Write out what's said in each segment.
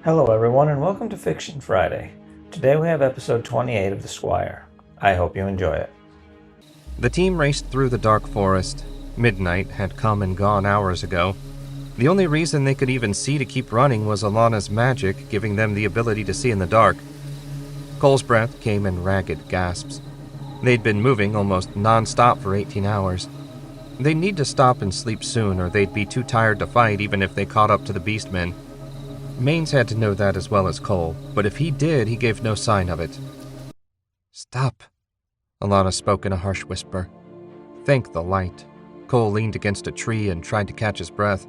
Hello everyone and welcome to Fiction Friday. Today we have episode 28 of The Squire. I hope you enjoy it. The team raced through the dark forest. Midnight had come and gone hours ago. The only reason they could even see to keep running was Alana's magic giving them the ability to see in the dark. Cole's breath came in ragged gasps. They'd been moving almost non-stop for 18 hours. They'd need to stop and sleep soon or they'd be too tired to fight even if they caught up to the beastmen. Maines had to know that as well as Cole, but if he did, he gave no sign of it. "Stop," Alana spoke in a harsh whisper. Thank the light. Cole leaned against a tree and tried to catch his breath.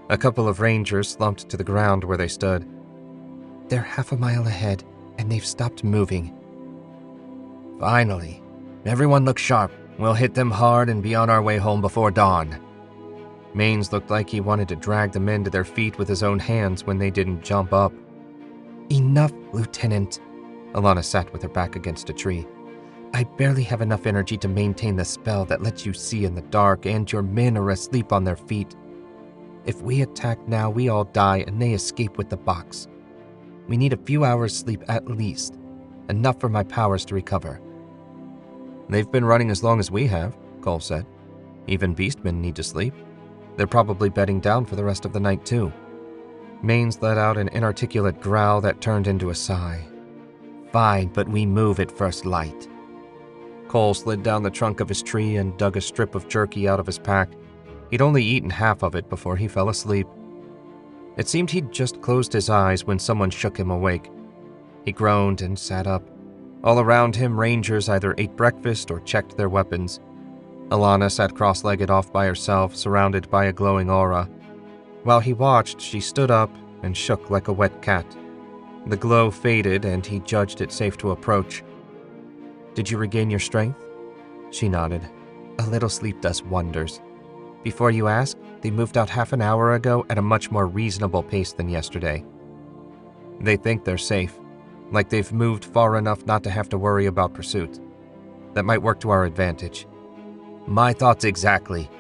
A couple of rangers slumped to the ground where they stood. "They're half a mile ahead, and they've stopped moving." "Finally. Everyone look sharp. We'll hit them hard and be on our way home before dawn." Maines looked like he wanted to drag the men to their feet with his own hands when they didn't jump up. "Enough, Lieutenant." Alana sat with her back against a tree. "I barely have enough energy to maintain the spell that lets you see in the dark, and your men are asleep on their feet. If we attack now, we all die and they escape with the box. We need a few hours sleep at least, enough for my powers to recover." "They've been running as long as we have," Cole said. "Even beastmen need to sleep. They're probably bedding down for the rest of the night, too." Maines let out an inarticulate growl that turned into a sigh. "Fine, but we move at first light." Cole slid down the trunk of his tree and dug a strip of jerky out of his pack. He'd only eaten half of it before he fell asleep. It seemed he'd just closed his eyes when someone shook him awake. He groaned and sat up. All around him, rangers either ate breakfast or checked their weapons. Alana sat cross-legged off by herself, surrounded by a glowing aura. While he watched, she stood up and shook like a wet cat. The glow faded, and he judged it safe to approach. "Did you regain your strength?" She nodded. "A little sleep does wonders. Before you ask, they moved out half an hour ago at a much more reasonable pace than yesterday. They think they're safe, like they've moved far enough not to have to worry about pursuit. That might work to our advantage." "My thoughts exactly."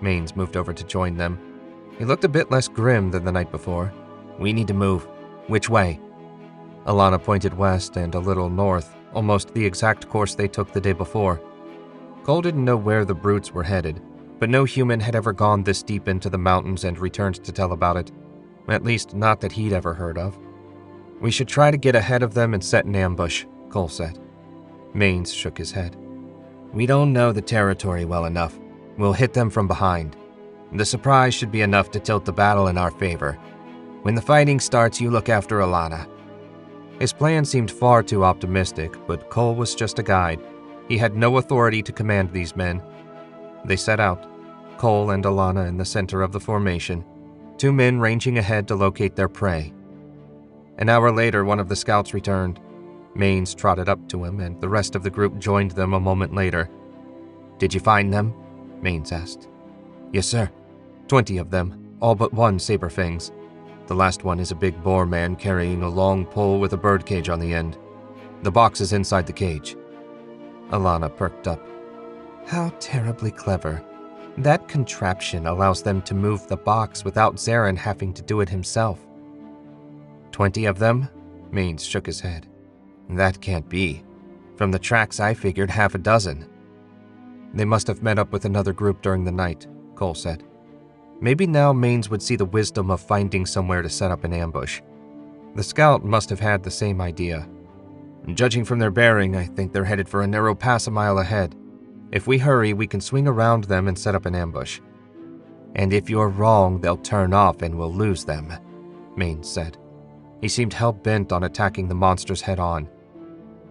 Maines moved over to join them. He looked a bit less grim than the night before. "We need to move. Which way?" Alana pointed west and a little north, almost the exact course they took the day before. Cole didn't know where the brutes were headed, but no human had ever gone this deep into the mountains and returned to tell about it. At least not that he'd ever heard of. "We should try to get ahead of them and set an ambush," Cole said. Maines shook his head. "We don't know the territory well enough. We'll hit them from behind. The surprise should be enough to tilt the battle in our favor. When the fighting starts, you look after Alana." His plan seemed far too optimistic, but Cole was just a guide. He had no authority to command these men. They set out, Cole and Alana in the center of the formation, 2 men ranging ahead to locate their prey. An hour later, one of the scouts returned. Maines trotted up to him, and the rest of the group joined them a moment later. "Did you find them?" Maines asked. "Yes, sir. 20 of them, all but one Saberfangs. The last one is a big boar man carrying a long pole with a birdcage on the end. The box is inside the cage." Alana perked up. "How terribly clever. That contraption allows them to move the box without Zarin having to do it himself." 20 of them? Maines shook his head. "That can't be. From the tracks I figured half a dozen." "They must have met up with another group during the night," Cole said. Maybe now Maines would see the wisdom of finding somewhere to set up an ambush. The scout must have had the same idea. "Judging from their bearing, I think they're headed for a narrow pass a mile ahead. If we hurry, we can swing around them and set up an ambush." "And if you're wrong, they'll turn off and we'll lose them," Maines said. He seemed hell-bent on attacking the monsters head-on.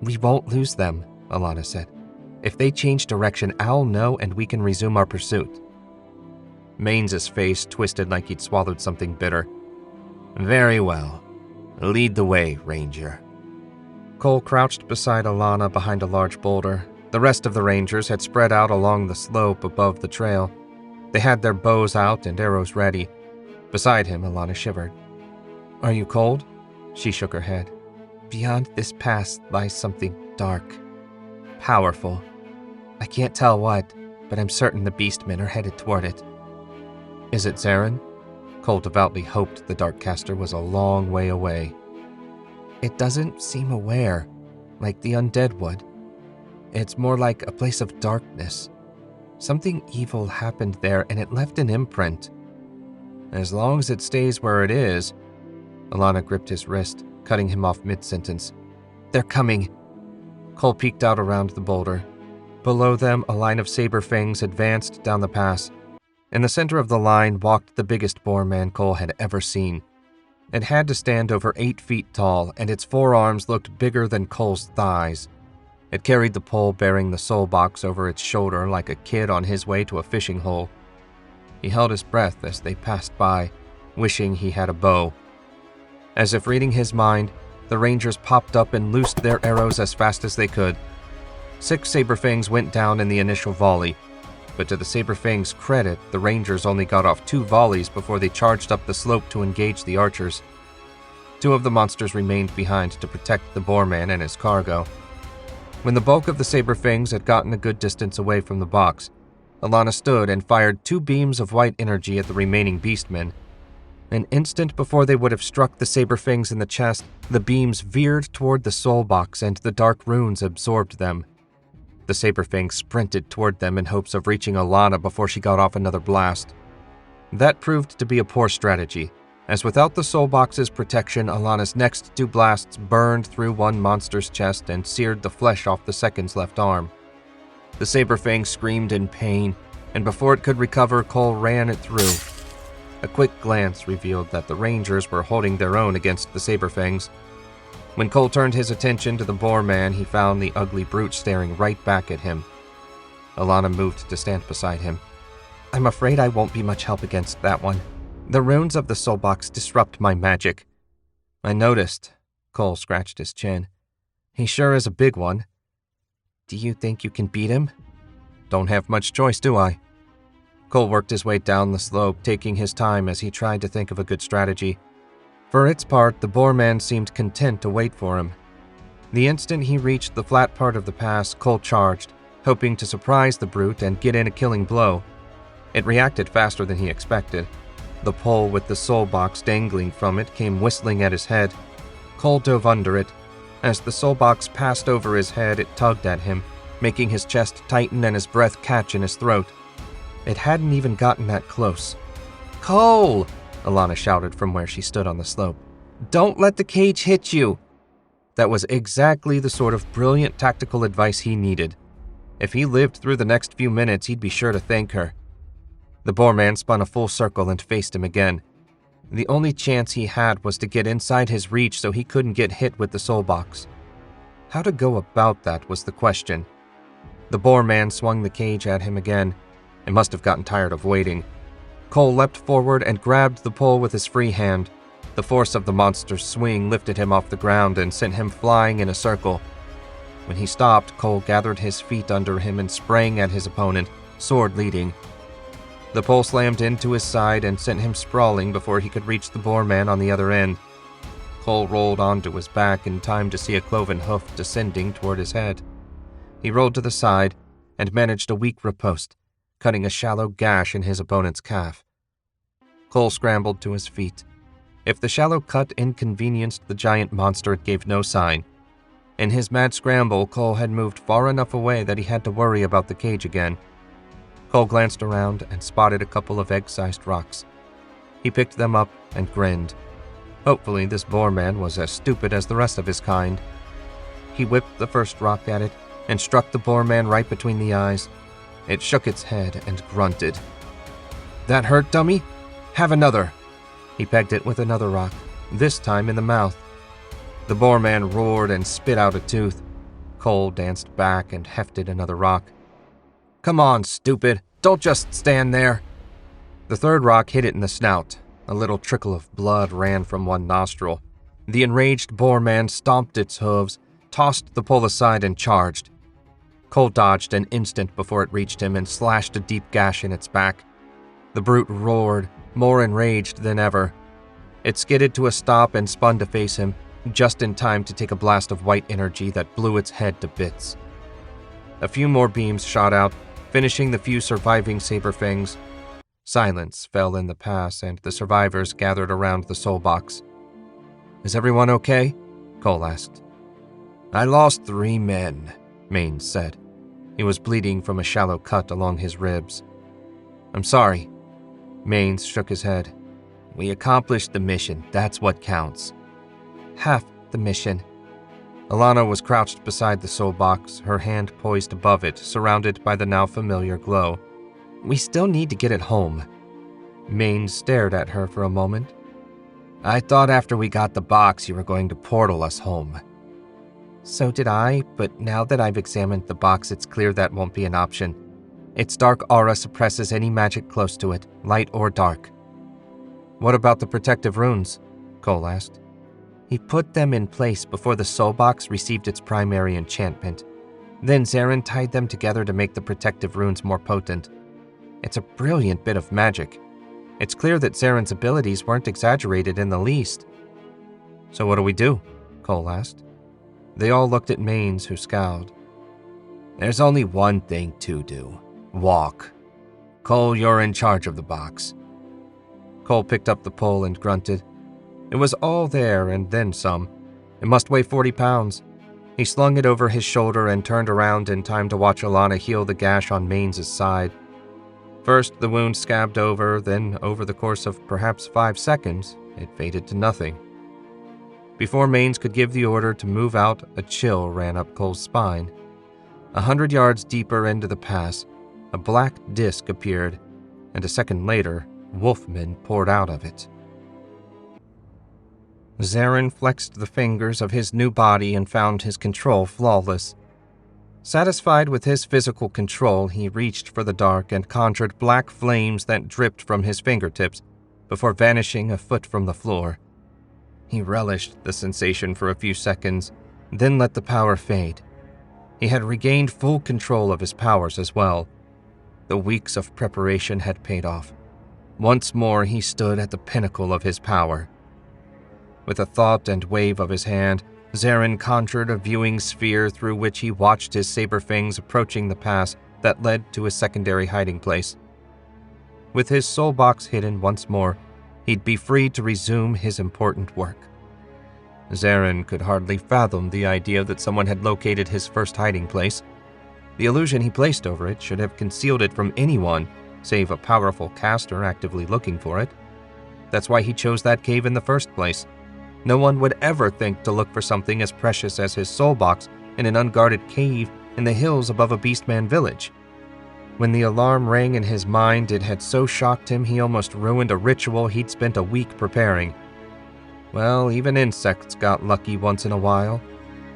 "We won't lose them," Alana said. "If they change direction, I'll know and we can resume our pursuit." Maines's face twisted like he'd swallowed something bitter. "Very well. Lead the way, Ranger." Cole crouched beside Alana behind a large boulder. The rest of the Rangers had spread out along the slope above the trail. They had their bows out and arrows ready. Beside him, Alana shivered. "Are you cold?" She shook her head. "Beyond this pass lies something dark. Powerful. I can't tell what, but I'm certain the beastmen are headed toward it." "Is it Zarin?" Cole devoutly hoped the Darkcaster was a long way away. It doesn't seem aware, like the undead would. It's more like a place of darkness. Something evil happened there and it left an imprint. As long as it stays where it is. Alana gripped his wrist, cutting him off mid-sentence. They're coming. Cole peeked out around the boulder. Below them, a line of saber fangs advanced down the pass. In the center of the line walked the biggest boar man Cole had ever seen. It had to stand over 8 feet tall, and its forearms looked bigger than Cole's thighs. It carried the pole bearing the soul box over its shoulder like a kid on his way to a fishing hole. He held his breath as they passed by, wishing he had a bow. As if reading his mind, the Rangers popped up and loosed their arrows as fast as they could. 6 Saberfangs went down in the initial volley, but to the Saberfangs' credit, the Rangers only got off 2 volleys before they charged up the slope to engage the archers. 2 of the monsters remained behind to protect the boarman and his cargo. When the bulk of the Saberfangs had gotten a good distance away from the box, Alana stood and fired 2 beams of white energy at the remaining beastmen. An instant before they would have struck the Saberfangs in the chest, the beams veered toward the soul box and the dark runes absorbed them. The Saberfang sprinted toward them in hopes of reaching Alana before she got off another blast. That proved to be a poor strategy, as without the soul box's protection, Alana's next 2 blasts burned through one monster's chest and seared the flesh off the second's left arm. The Saberfang screamed in pain, and before it could recover, Cole ran it through. A quick glance revealed that the Rangers were holding their own against the Saberfangs. When Cole turned his attention to the boar man, he found the ugly brute staring right back at him. Alana moved to stand beside him. I'm afraid I won't be much help against that one. The runes of the soul box disrupt my magic. I noticed. Cole scratched his chin. He sure is a big one. Do you think you can beat him? Don't have much choice, do I? Cole worked his way down the slope, taking his time as he tried to think of a good strategy. For its part, the boar man seemed content to wait for him. The instant he reached the flat part of the pass, Cole charged, hoping to surprise the brute and get in a killing blow. It reacted faster than he expected. The pole with the soul box dangling from it came whistling at his head. Cole dove under it. As the soul box passed over his head, it tugged at him, making his chest tighten and his breath catch in his throat. It hadn't even gotten that close. Cole! Alana shouted from where she stood on the slope. Don't let the cage hit you! That was exactly the sort of brilliant tactical advice he needed. If he lived through the next few minutes, he'd be sure to thank her. The boar man spun a full circle and faced him again. The only chance he had was to get inside his reach so he couldn't get hit with the soul box. How to go about that was the question. The boar man swung the cage at him again. It must have gotten tired of waiting. Cole leapt forward and grabbed the pole with his free hand. The force of the monster's swing lifted him off the ground and sent him flying in a circle. When he stopped, Cole gathered his feet under him and sprang at his opponent, sword leading. The pole slammed into his side and sent him sprawling before he could reach the boar man on the other end. Cole rolled onto his back in time to see a cloven hoof descending toward his head. He rolled to the side and managed a weak riposte, cutting a shallow gash in his opponent's calf. Cole scrambled to his feet. If the shallow cut inconvenienced the giant monster, it gave no sign. In his mad scramble, Cole had moved far enough away that he had to worry about the cage again. Cole glanced around and spotted a couple of egg-sized rocks. He picked them up and grinned. Hopefully this boar man was as stupid as the rest of his kind. He whipped the first rock at it and struck the boar man right between the eyes. It shook its head and grunted. That hurt, dummy? Have another. He pegged it with another rock, this time in the mouth. The boar man roared and spit out a tooth. Cole danced back and hefted another rock. Come on, stupid. Don't just stand there. The third rock hit it in the snout. A little trickle of blood ran from one nostril. The enraged boar man stomped its hooves, tossed the pole aside, and charged. Cole dodged an instant before it reached him and slashed a deep gash in its back. The brute roared, more enraged than ever. It skidded to a stop and spun to face him, just in time to take a blast of white energy that blew its head to bits. A few more beams shot out, finishing the few surviving Saberfangs. Silence fell in the pass, and the survivors gathered around the soul box. "Is everyone okay?" Cole asked. "I lost 3 men," Maines said. He was bleeding from a shallow cut along his ribs. "I'm sorry." Maines shook his head. "We accomplished the mission. That's what counts." "Half the mission." Alana was crouched beside the soul box, her hand poised above it, surrounded by the now familiar glow. "We still need to get it home." Maines stared at her for a moment. "I thought after we got the box you were going to portal us home." "So did I, but now that I've examined the box, it's clear that won't be an option. Its dark aura suppresses any magic close to it, light or dark." "What about the protective runes?" Cole asked. "He put them in place before the soul box received its primary enchantment. Then Zarin tied them together to make the protective runes more potent. It's a brilliant bit of magic. It's clear that Zarin's abilities weren't exaggerated in the least." "So what do we do?" Cole asked. They all looked at Maines, who scowled. "There's only one thing to do. Walk. Cole, you're in charge of the box." Cole picked up the pole and grunted. It was all there and then some. It must weigh 40 pounds. He slung it over his shoulder and turned around in time to watch Alana heal the gash on Maine's side. First, the wound scabbed over, then, over the course of perhaps 5 seconds, it faded to nothing. Before Maines could give the order to move out, a chill ran up Cole's spine. 100 yards deeper into the pass, a black disk appeared, and a second later, wolfmen poured out of it. Zarin flexed the fingers of his new body and found his control flawless. Satisfied with his physical control, he reached for the dark and conjured black flames that dripped from his fingertips before vanishing a foot from the floor. He relished the sensation for a few seconds, then let the power fade. He had regained full control of his powers as well. The weeks of preparation had paid off. Once more he stood at the pinnacle of his power. With a thought and wave of his hand, Zarin conjured a viewing sphere through which he watched his saber fangs approaching the pass that led to his secondary hiding place. With his soul box hidden once more, he'd be free to resume his important work. Zarin could hardly fathom the idea that someone had located his first hiding place. The illusion he placed over it should have concealed it from anyone, save a powerful caster actively looking for it. That's why he chose that cave in the first place. No one would ever think to look for something as precious as his soul box in an unguarded cave in the hills above a beastman village. When the alarm rang in his mind, it had so shocked him he almost ruined a ritual he'd spent a week preparing. Well, even insects got lucky once in a while.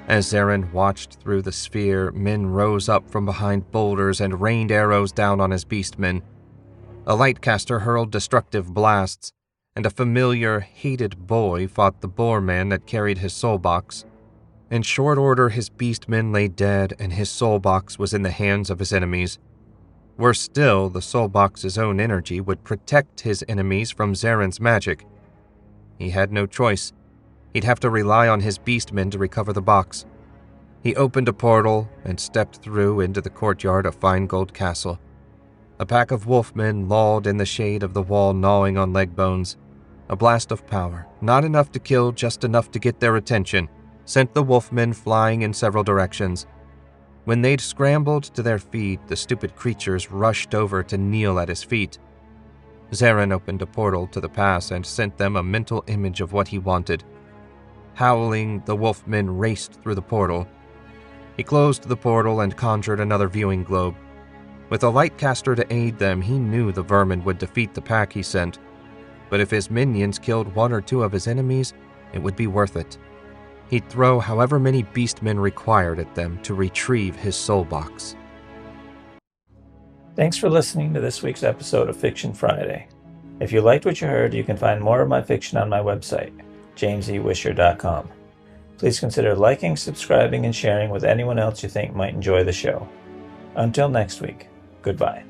As Zarin watched through the sphere, men rose up from behind boulders and rained arrows down on his beastmen. A lightcaster hurled destructive blasts, and a familiar, hated boy fought the boar man that carried his soul box. In short order, his beastmen lay dead, and his soul box was in the hands of his enemies. Worse still, the soul box's own energy would protect his enemies from Zarin's magic. He had no choice. He'd have to rely on his beastmen to recover the box. He opened a portal and stepped through into the courtyard of Fine Gold Castle. A pack of wolfmen lolled in the shade of the wall, gnawing on leg bones. A blast of power, not enough to kill, just enough to get their attention, sent the wolfmen flying in several directions. When they'd scrambled to their feet, the stupid creatures rushed over to kneel at his feet. Zarin opened a portal to the pass and sent them a mental image of what he wanted. Howling, the wolfmen raced through the portal. He closed the portal and conjured another viewing globe. With a lightcaster to aid them, he knew the vermin would defeat the pack he sent. But if his minions killed 1 or 2 of his enemies, it would be worth it. He'd throw however many beastmen required at them to retrieve his soul box. Thanks for listening to this week's episode of Fiction Friday. If you liked what you heard, you can find more of my fiction on my website, jamesewisher.com. Please consider liking, subscribing, and sharing with anyone else you think might enjoy the show. Until next week, goodbye.